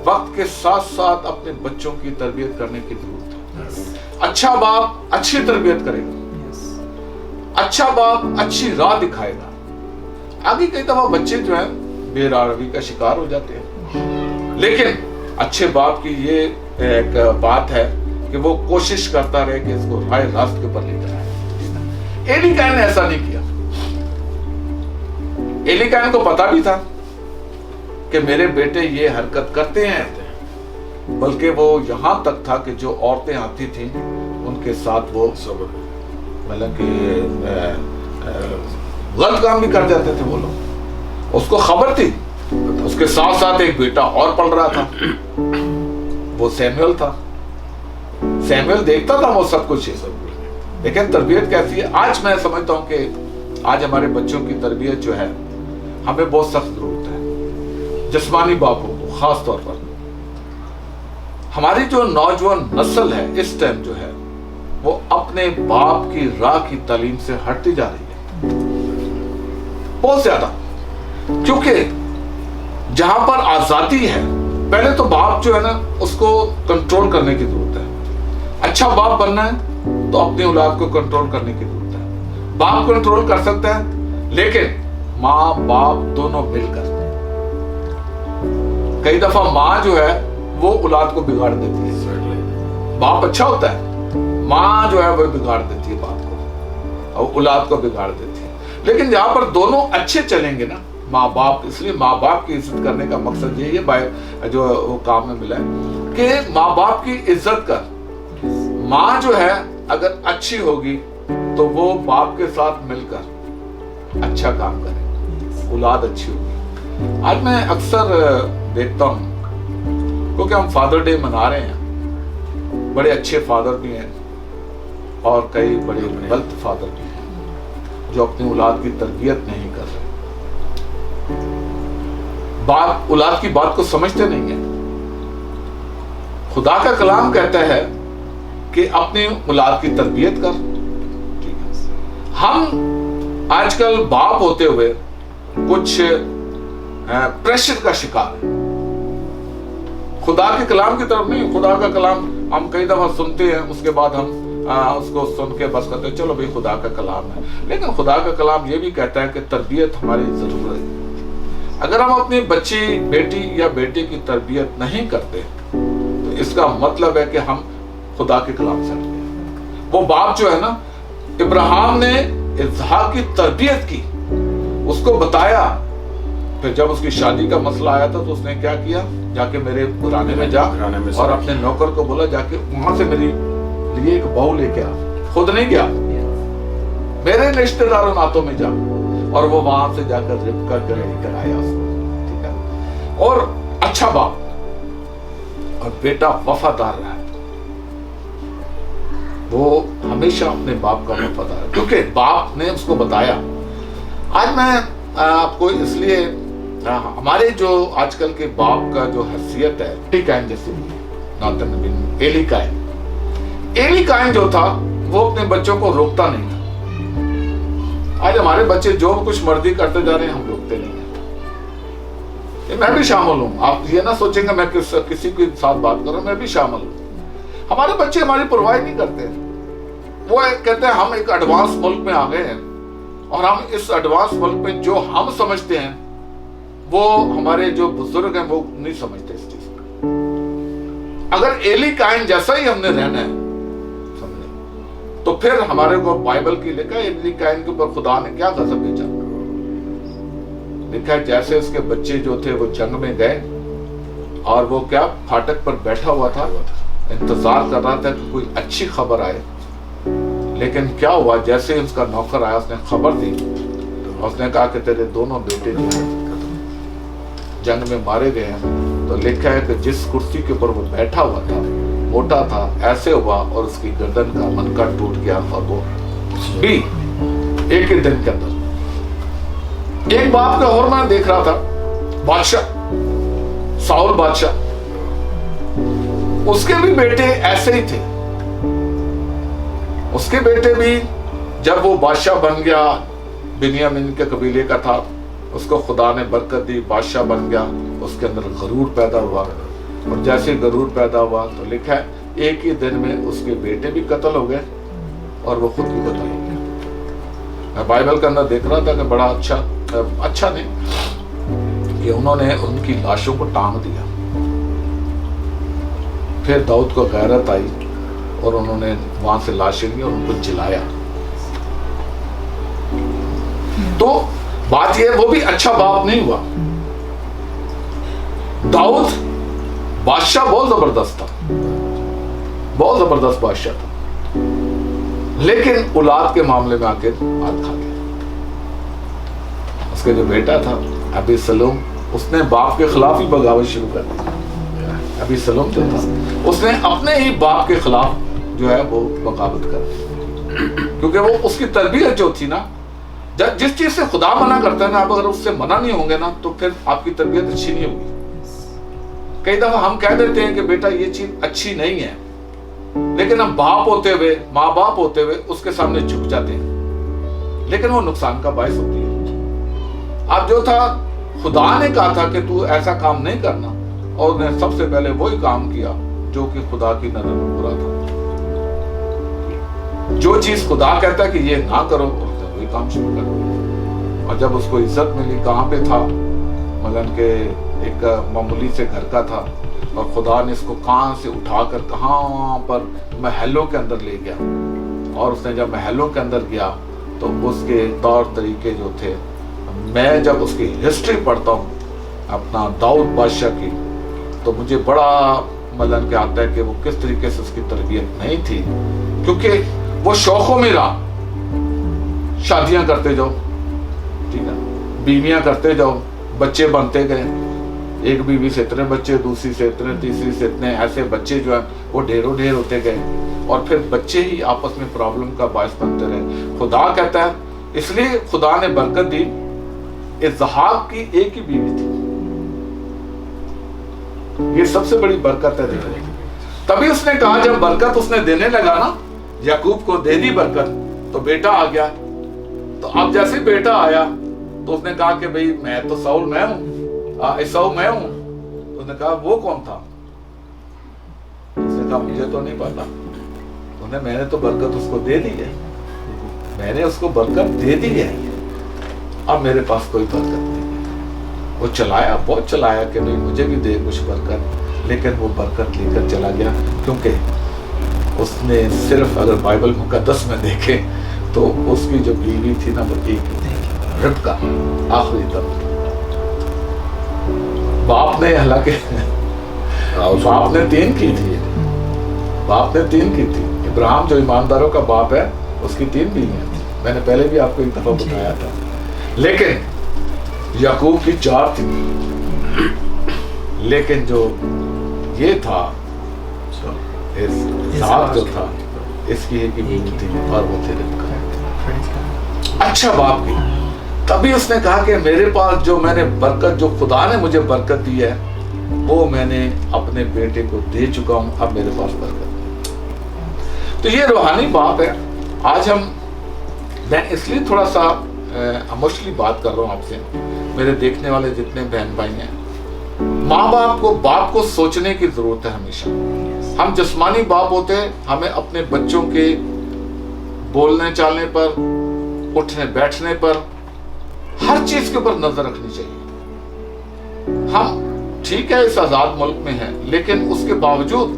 वक्त के साथ साथ अपने बच्चों की तरबियत करने की जरूरत है। अच्छा बाप अच्छी तरबियत करेगा, अच्छा बाप अच्छी राह दिखाएगा। आगे कई दफा बच्चे जो है बेरारवी का शिकार हो जाते हैं, लेकिन अच्छे बाप की ये एक बात है कि वो कोशिश करता रहे कि इसको राह रास्त के ऊपर लेकर आए। एली कायन ने ऐसा नहीं किया। एली कायन को पता भी था कि मेरे बेटे ये हरकत करते हैं, बल्कि वो यहां तक था कि जो औरतें आती थी उनके साथ वो मतलब कि गलत काम भी कर जाते थे वो लोग। उसको खबर थी। उसके साथ साथ एक बेटा और पढ़ रहा था, वो सैमुअल था। सैमुअल देखता था वो सब कुछ, लेकिन तरबियत कैसी है? आज मैं समझता हूँ कि आज हमारे बच्चों की तरबियत जो है हमें बहुत सख्त जरूरत है, जिस्मानी बापों को खास तौर पर। हमारी जो नौजवान नस्ल है इस टाइम जो है वो अपने बाप की राह की तालीम से हटती जा रही है बहुत ज्यादा, क्योंकि जहां पर आजादी है, पहले तो बाप जो है ना उसको कंट्रोल करने की जरूरत है। अच्छा बाप बनना है तो अपनी औलाद को कंट्रोल करने की जरूरत है। बाप कंट्रोल कर सकता है, लेकिन माँ बाप दोनों मिलकर। कई दफा माँ जो है वो औलाद को बिगाड़ देती है। बाप अच्छा होता है, माँ जो है वो बिगाड़ देती है बाप को और औलाद को बिगाड़ देती है। लेकिन जहां पर दोनों अच्छे चलेंगे ना, माँ बाप, इसलिए माँ बाप की इज्जत करने का मकसद यही है जो वो काम में मिला है कि माँ बाप की इज्जत कर। माँ जो है अगर अच्छी होगी तो वो बाप के साथ मिलकर अच्छा काम करे, औलाद अच्छी होगी। आज मैं अक्सर देखता हूँ, क्योंकि हम फादर डे मना रहे हैं, बड़े अच्छे फादर भी हैं और कई बड़े गलत फादर भी हैं जो अपनी औलाद की तरबियत नहीं कर रहे, बाप औलाद की बात को समझते नहीं है। खुदा का कलाम कहता है कि अपनी औलाद की तरबियत कर। हम आजकल बाप होते हुए कुछ प्रेशर का शिकार है, खुदा के कलाम की तरफ नहीं। खुदा का कलाम हम कई दफा सुनते हैं, उसके बाद हम उसको सुन के बस करते हैं, चलो भाई खुदा का कलाम है। लेकिन खुदा का कलाम ये भी कहता है कि तरबियत हमारी जरूरत है। अगर हम अपनी बच्ची, बेटी या बेटे की तरबियत नहीं करते तो इसका मतलब है कि हम खुदा के कलाम से हटते हैं। वो बाप जो है ना, इब्राहिम ने इसहाक की तरबियत की, उसको बताया। फिर जब उसकी शादी का मसला आया था तो उसने क्या किया, जाके मेरे घराने में जा और अपने नौकर को बोला जाके वहां से मेरे लिए एक बहू लेके आ। खुद नहीं गया, मेरे रिश्तेदारों नातों में जा, और वो वहां से जाकर रिबका के लेकर आया उसको, ठीक है। और अच्छा बाप, और बेटा वफादार रहा है, वो हमेशा अपने बाप का वफादार है, क्योंकि बाप ने उसको बताया। आज मैं आपको इसलिए हमारे जो आजकल के बाप का जो हैसियत है, एली काइन जैसे नातन बिन एली काइन जो था वो अपने बच्चों को रोकता नहीं था। आज हमारे बच्चे जो कुछ मर्जी करते जा रहे हैं, हम रोकते नहीं हैं। मैं भी शामिल हूँ, आप ये ना सोचेंगे मैं किसी के साथ बात कर रहा हूँ, मैं भी शामिल हूँ। हमारे बच्चे हमारी परवाह नहीं करते, वो कहते हैं हम एक एडवांस मुल्क में आ गए हैं और हम इस एडवांस मुल्क में जो हम समझते हैं वो हमारे जो बुजुर्ग हैं वो नहीं समझते इस चीज को। अगर एली काइन जैसा ही हमने रहना है समझे, तो फिर हमारे को बाइबल की लिखा है एली काइन के ऊपर खुदा ने क्या गजब भेजा। लिखा है जैसे उसके बच्चे जो थे वो जंग में गए और वो क्या फाटक पर बैठा हुआ था, इंतजार कर रहा था कि कोई अच्छी खबर आए। लेकिन क्या हुआ, जैसे ही उसका नौकर आया उसने खबर दी, उसने कहा कि तेरे दोनों बेटे जो हैं जंग में मारे गए हैं। तो लिखा है कि जिस कुर्सी के ऊपर वो बैठा हुआ था, मोटा था, ऐसे हुआ और उसकी गर्दन का मनका टूट गया और वो भी एक ही दिन के अंदर। एक बाप का और मैं देख रहा था, बादशाह साउल बादशाह, उसके भी बेटे ऐसे ही थे। उसके बेटे भी जब वो बादशाह बन गया, बिन्यामीन के कबीले का था, उसको खुदा ने बरकत दी, बादशाह बन गया, उसके अंदर गरूर पैदा हुआ। और जैसे गरूर पैदा हुआ तो लिखा है एक ही दिन में उसके बेटे भी कत्ल हो गए और वो खुद भी कत्ल हो गया। मैं बाइबल के अंदर देख रहा था कि बड़ा अच्छा नहीं कि उन्होंने उनकी लाशों को टांग दिया। फिर दाऊद को गैरत आई और उन्होंने वहां से लाशें ली और उनको जलाया। तो बात यह, वो भी अच्छा बाप नहीं हुआ। दाऊद बादशाह बहुत जबरदस्त था, बहुत जबरदस्त बादशाह था, लेकिन औलाद के मामले में आके हाथ खा गया। उसका जो बेटा था अबीसलोम, उसने बाप के खिलाफ ही बगावत शुरू कर दी। अबीसलोम जो था उसने अपने ही बाप के खिलाफ जो है वो बगावत कर दी, क्योंकि वो उसकी तरबियत जो थी ना, जिस चीज से खुदा मना करता है ना, आप अगर उससे मना नहीं होंगे ना तो फिर आपकी तरबियत अच्छी नहीं होगी। कई दफा हम कह देते हैं कि बेटा ये चीज अच्छी नहीं है, लेकिन हम बाप होते हुए, माँ बाप होते हुए उसके सामने झुक जाते हैं, लेकिन वो नुकसान का बायस होती है। अब जो था, खुदा ने कहा था कि तू ऐसा काम नहीं करना, और उसने सबसे पहले वही काम किया जो कि खुदा की नजर में बुरा था। जो चीज खुदा कहता है कि ये ना करो, वही काम शुरू कर। और जब उसको इज्जत मिली, कहाँ पे था, मगन के एक मामूली से घर का था, और खुदा ने इसको कहाँ से उठाकर कहाँ पर महलों के अंदर ले गया। और उसने जब महलों के अंदर गया तो उसके तौर तरीके जो थे, मैं जब उसकी हिस्ट्री पढ़ता हूँ अपना दाऊद बादशाह की, तो मुझे बड़ा मलन के आता है कि वो किस तरीके से उसकी तरबियत नहीं थी, क्योंकि वो शौकों में रहा। शादियां करते जाओ, ठीक है, बीवियां करते जाओ, बच्चे बनते गए, एक बीवी से इतने बच्चे, दूसरी से इतने, तीसरी से इतने, ऐसे बच्चे जो है वो ढेरों ढेर होते गए और फिर बच्चे ही आपस में प्रॉब्लम का बायस बनते रहे। खुदा कहता है, इसलिए खुदा ने बरकत दी। इसहाक की एक ही बीवी थी, ये सबसे बड़ी बरकत है देखने की। तभी उसने कहा, जब बरकत उसने देने लगा ना, याकूब को दे दी बरकत, तो बेटा आ गया। तो अब जैसे बेटा आया तो उसने कहा कि भाई मैं तो साउल मैं हूं, ईसाऊ मैं हूं। तो उसने कहा वो कौन था? उसने कहा मुझे तो नहीं पता। मैंने तो बरकत उसको दे दी है, मैंने उसको बरकत दे दी है, अब मेरे पास कोई बरकत नहीं है। वो चलाया, बहुत चलाया कि नहीं मुझे भी दे कुछ बरकत, लेकिन वो बरकत लेकर चला गया, क्योंकि उसने सिर्फ, अगर बाइबल मुकद्दस में देखे तो उसकी जो बीवी थी ना, वो एक रिबका, आखिरी तक। बाप ने, हालांकि बाप ने 3 की थी, बाप ने 3 की थी। इब्राहिम जो ईमानदारों का बाप है, उसकी 3 बीवियां थी, मैंने पहले भी आपको एक दफा बताया था। लेकिन याकूब की 4 थी, लेकिन जो ये था, इसहाक जो था, इसकी एक ही बीवी थी और वो थे रिबका। अच्छा बाप की। तभी उसने कहा कि मेरे पास जो मैंने बरकत, जो खुदा ने मुझे बरकत दी है, वो मैंने अपने बेटे को दे चुका हूं, अब मेरे पास बरकत। तो ये रूहानी बाप है। आज मैं इसलिए थोड़ा सा इमोशनली बात कर रहा हूँ आपसे, मेरे देखने वाले जितने बहन भाई हैं, माँ बाप को सोचने की जरूरत है हमेशा। हम जिस्मानी बाप होते हैं, हमें अपने बच्चों के बोलने चालने पर, उठने बैठने पर, हर चीज के ऊपर नजर रखनी चाहिए। हम ठीक है इस आजाद मुल्क में हैं, लेकिन उसके बावजूद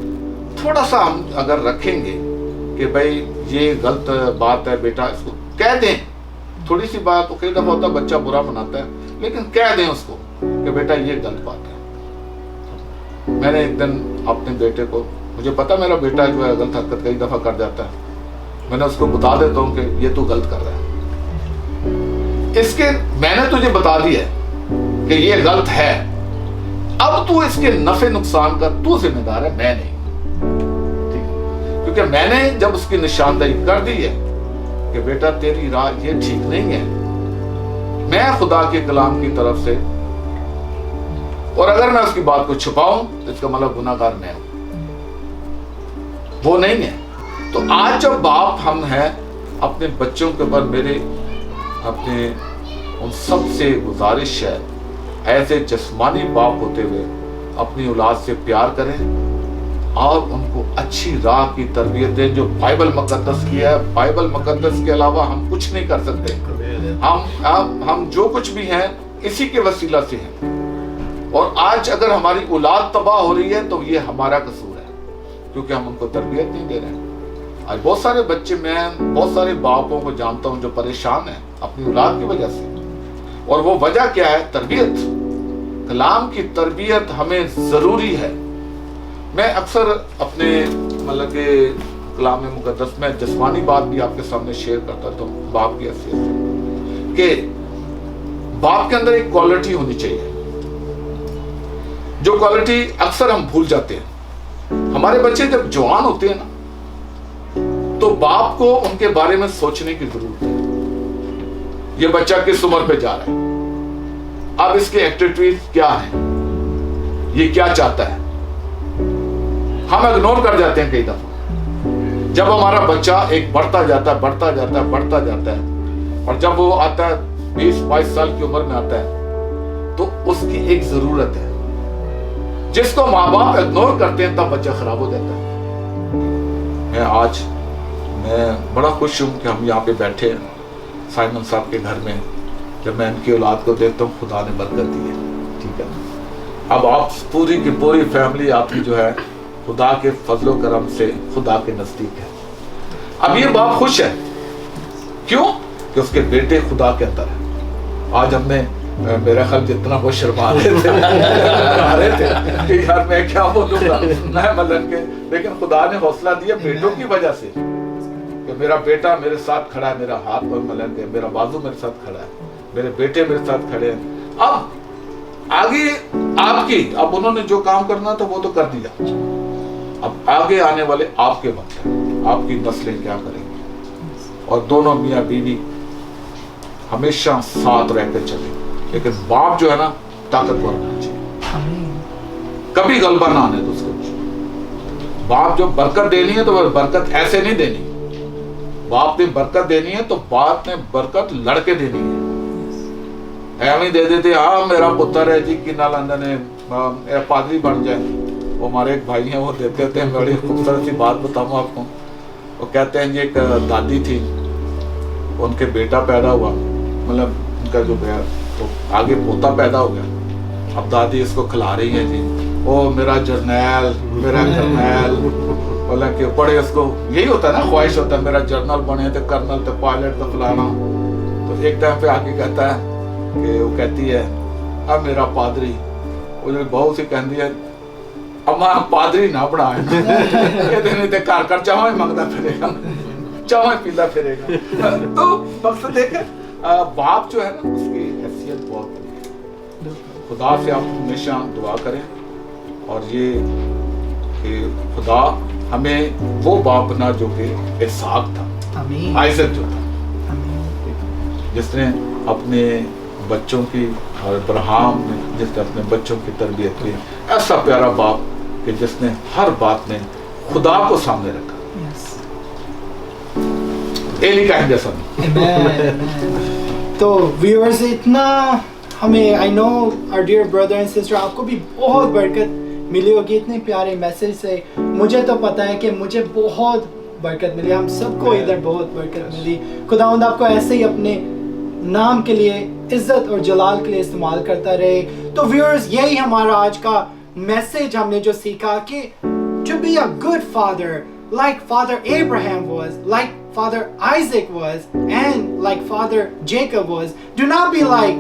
थोड़ा सा हम अगर रखेंगे कि भाई ये गलत बात है बेटा, इसको कह दें। थोड़ी सी बात तो कई दफा होता है बच्चा बुरा बनाता है, लेकिन कह दें उसको कि बेटा ये गलत बात है। मैंने एक दिन अपने बेटे को, मुझे पता मेरा बेटा जो है गलत हरकत कई दफा कर जाता है, मैंने उसको बता देता हूँ कि ये तू गलत कर रहा है, इसके मैंने तुझे बता दिया कि ये गलत है, अब तू इसके नफे नुकसान का तू जिम्मेदार है, मैं नहीं। क्योंकि मैंने जब उसकी निशानदेही कर दी है कि बेटा तेरी राह ये ठीक नहीं है, मैं खुदा के कलाम की तरफ से, और अगर मैं उसकी बात को छुपाऊं तो इसका मतलब गुनाहगार मैं हूं, वो नहीं है। तो आज जब बाप हम हैं, अपने बच्चों के ऊपर मेरे अपने उन सब से गुजारिश है, ऐसे जिस्मानी बाप होते हुए अपनी औलाद से प्यार करें और उनको अच्छी राह की तरबियत दें जो बाइबल मुकद्दस की है। बाइबल मुकद्दस के अलावा हम कुछ नहीं कर सकते। हम जो कुछ भी हैं इसी के वसीला से हैं। और आज अगर हमारी औलाद तबाह हो रही है तो ये हमारा कसूर है, क्योंकि हम उनको तरबियत नहीं दे रहे हैं। आज बहुत सारे बच्चे, मैं बहुत सारे बापों को जानता हूं जो परेशान हैं अपनी औलाद की वजह से, और वो वजह क्या है? तरबियत। कलाम की तरबियत हमें जरूरी है। मैं अक्सर अपने मतलब के कलाम मुकद्दस में जिस्मानी बात भी आपके सामने शेयर करता था बाप की हैसियत से, कि बाप के अंदर एक क्वालिटी होनी चाहिए, जो क्वालिटी अक्सर हम भूल जाते हैं। हमारे बच्चे जब जवान होते हैं ना, तो बाप को उनके बारे में सोचने की जरूरत है। ये बच्चा किस उम्र पे जा रहा है, अब इसके एक्टिविटीज क्या है, ये क्या चाहता है, हम इग्नोर कर जाते हैं कई दफा। जब हमारा बच्चा एक बढ़ता जाता है, और जब वो आता है 20-22 साल की उम्र में आता है, तो उसकी एक जरूरत है जिसको माँ बाप इग्नोर करते हैं, तब बच्चा खराब हो जाता है। मैं बड़ा खुश हूँ कि हम यहाँ पे बैठे हैं साइमन साहब के घर में। जब मैं इनकी औलाद को देखता हूँ, खुदा ने बरकत दी है, ठीक है। अब आप पूरी की पूरी फैमिली आपकी जो है खुदा के फजलो करम से खुदा के नजदीक है। अब ये बाप खुश है, क्यों? कि उसके बेटे खुदा के अंदर है। आज हमने, मेरा ख्याल जितना वो शर्मा रहे थे कि यार मैं क्या बोलूंगा मैं मलन के, लेकिन खुदा ने हौसला दिया बेटों की वजह से कि मेरा बेटा मेरे साथ खड़ा है, मेरा हाथ पर मलंग है, मेरा बाजू मेरे साथ खड़ा है, मेरे बेटे मेरे साथ खड़े हैं। अब आगे आपकी, अब उन्होंने जो काम करना था वो तो कर दिया, अब आगे आने वाले आपके वक्त है, आपकी नस्लें क्या करेंगी। और दोनों मियाँ बीवी हमेशा साथ रहकर चले, लेकिन बाप जो है ना ताकतवर होना चाहिए, कभी गलबा ना आने दो उसके। बाप जो बरकत देनी है तो वह बरकत ऐसे नहीं देनी, बाप ने बरकत देनी है तो बाप ने बरकत लड़के देनी है। एवं दे देते हाँ मेरा पुत्र है जी कि नालंदा ने पादरी बन जाए। वो हमारे एक भाई हैं, वो देते थे, बड़ी खूबसूरत सी बात बताऊँ आपको। वो कहते हैं जी एक दादी थी, उनके बेटा पैदा हुआ, मतलब उनका जो तो आगे पोता पैदा हो गया। अब दादी इसको खिला रही है जी, ओ मेरा जर्नैल, मेरा कर्नैल, बोला कि बड़े उसको यही होता है ना, ख्वाहिश होता है मेरा जर्नल बने तो कर्नल तो पायलट तो फलाना। तो एक टाइम पे आके कहता है कि वो कहती है अब मेरा पादरी, वो जो बहुत सी कहती है अम्मा पादरी ना बनाए नहीं तो घर घर चावल मंगता फिरेगा, चावल पीता फिरेगा। तो मकसद है कि बाप जो है ना उसकी हैसियत बहुत बड़ी है। खुदा से आप हमेशा दुआ करें और ये कि खुदा हमें वो बाप बना जो कि इसहाक था, आइजक जो था, जिसने अपने बच्चों की, और अब्राहम ने जिसने अपने बच्चों की तरबियत की। ऐसा प्यारा बाप कि जिसने हर बात में खुदा को सामने रखा। एली का जैसा तो व्यूअर्स इतना हमें, I know our dear brother and sister, आपको भी बहुत बरकत मिली होगी इतने प्यारे मैसेज से। मुझे तो पता है कि मुझे बहुत बरकत मिली, हम सबको इधर बहुत बरकत मिली। खुदावंद आपको ऐसे ही अपने नाम के लिए, इज्जत और जलाल के लिए इस्तेमाल करता रहे। तो व्यूअर्स यही हमारा आज का मैसेज, हमने जो सीखा कि to be a good father like Father Abraham was, like Father Isaac was, and like Father Jacob was. Do not be like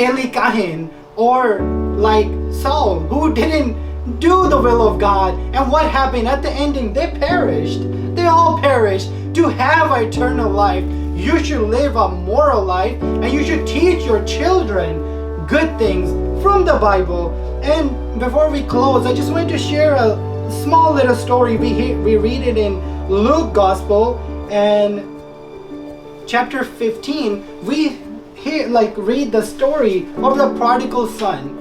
Eli Kahin or like Saul, who didn't do the will of God. And what happened at the ending? They perished. They all perished. To have eternal life, you should live a moral life, and you should teach your children good things from the Bible. And before we close, I just wanted to share a small little story. We read it in Luke Gospel and chapter 15. We read the story of the prodigal son.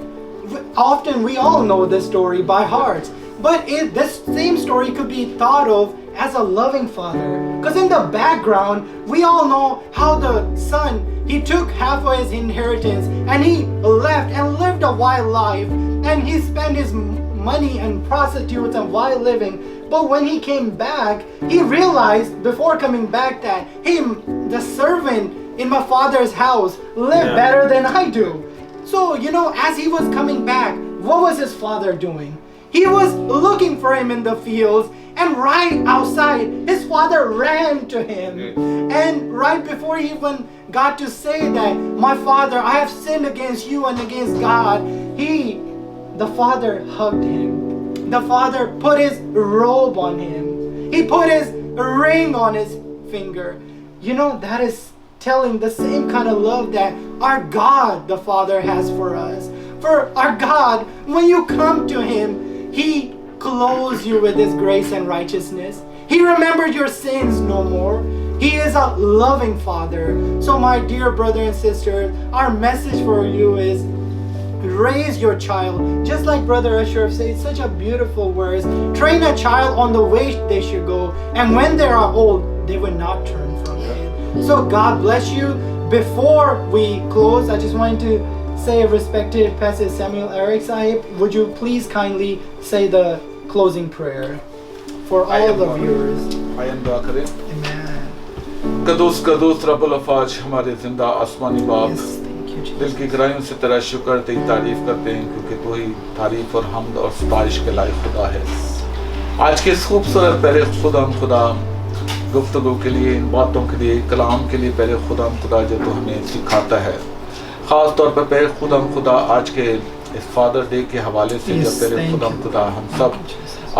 Often we all know this story by heart, but this same story could be thought of as a loving father, because in the background we all know how the son, he took half of his inheritance and he left and lived a wild life, and he spent his money and prostitutes and wild living. But when he came back, he realized before coming back that the servant in my father's house live better than I do. So, as he was coming back, what was his father doing? He was looking for him in the fields, and right outside, his father ran to him. And right before he even got to say that, my father, I have sinned against you and against God, the father hugged him. The father put his robe on him. He put his ring on his finger. That is telling the same kind of love that our God the Father has for us. For our God, when you come to him, he clothes you with his grace and righteousness. He remembers your sins no more. He is a loving father. So my dear brother and sister, our message for you is raise your child, just like Brother Ashraf said, such a beautiful words. Train a child on the way they should go, and when they are old, they will not turn from it. So God bless you. Before we close, I just wanted to say, respected Pastor Samuel Eric Sahib, would you please kindly say the closing prayer for all the viewers? Ion दुआ करें। Amen. कदूस कदूस रब्बुल अफाज, हमारे जिंदा आसमानी बाप, Yes, thank you, Jesus. दिल की गहराइयों से तेरा शुक्र, तेरी तारीफ करते हैं, क्योंकि तू ही तारीफ और हमद और सताइश के लायक खुदा है। आज के इस खूबसूरत पहले खुदा गुफ्तगू के लिए, इन बातों के लिए, कलाम के लिए पहले खुदा जो तू हमें सिखाता है, ख़ास तौर पर पहले खुदा आज के इस फादर डे के हवाले से, जब पहले खुदा हम सब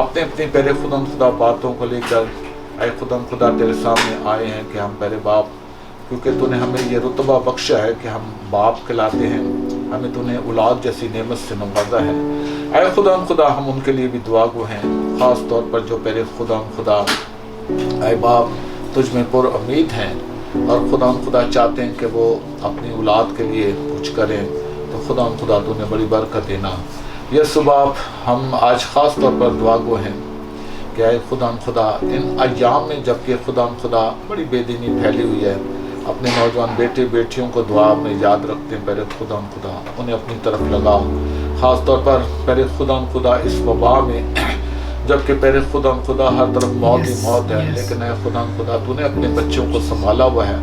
अपने अपनी पहले खुदा बातों को लेकर ऐ खुदा तेरे सामने आए हैं कि हम तेरे बाप, क्योंकि तूने हमें ये रुतबा बख्शा है कि हम बाप कहलाते हैं, हमें तूने औलाद जैसी नेमत से नवाजा है। ऐ खुदा हम उनके लिए भी दुआ गो हैं, ख़ास तौर पर जो तेरे खुदा ऐ बाप तुझ में पुर उम्मीद हैं और खुदा चाहते हैं कि वो अपनी औलाद के लिए कुछ करें, तो खुदा तूने बड़ी बरकत देना। यसु बाप हम आज ख़ास तौर पर दुआ गो हैं कि ऐ खुदा इन अय्याम में जबकि खुदा बड़ी बेदीनी फैली हुई है, अपने नौजवान बेटे बेटियों को दुआ में याद रखते हैं। पहले खुदा उन्हें अपनी तरफ लगाओ, ख़ास तौर पर पहले खुदा इस वबा में जबकि पहले खुदा हर तरफ मौत ही मौत है, लेकिन ऐ खुदा तूने अपने बच्चों को संभाला हुआ है।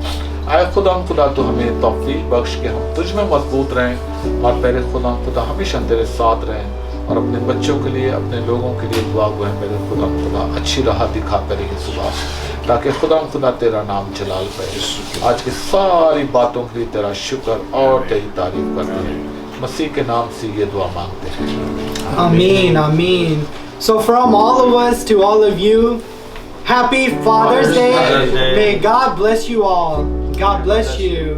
ऐ खुदा तो हमें तौफीक बख्श के हम तुझ में मजबूत रहें और पहले खुदा हमेशा तेरे साथ रहें और अपने बच्चों के लिए अपने लोगों के लिए दुआ गो है। पहले खुदा अच्छी राह दिखा करे सुबह, ताकि खुदा तेरा नाम जलाल पाए। आज की सारी बातों के लिए तेरा शुक्र और तेरी तारीफ करते हैं, मसीह के नाम से ये दुआ मांगते हैं, आमीन आमीन। So from all of us to all of you, happy Father's Day. Father's Day. May God bless you all. God bless you.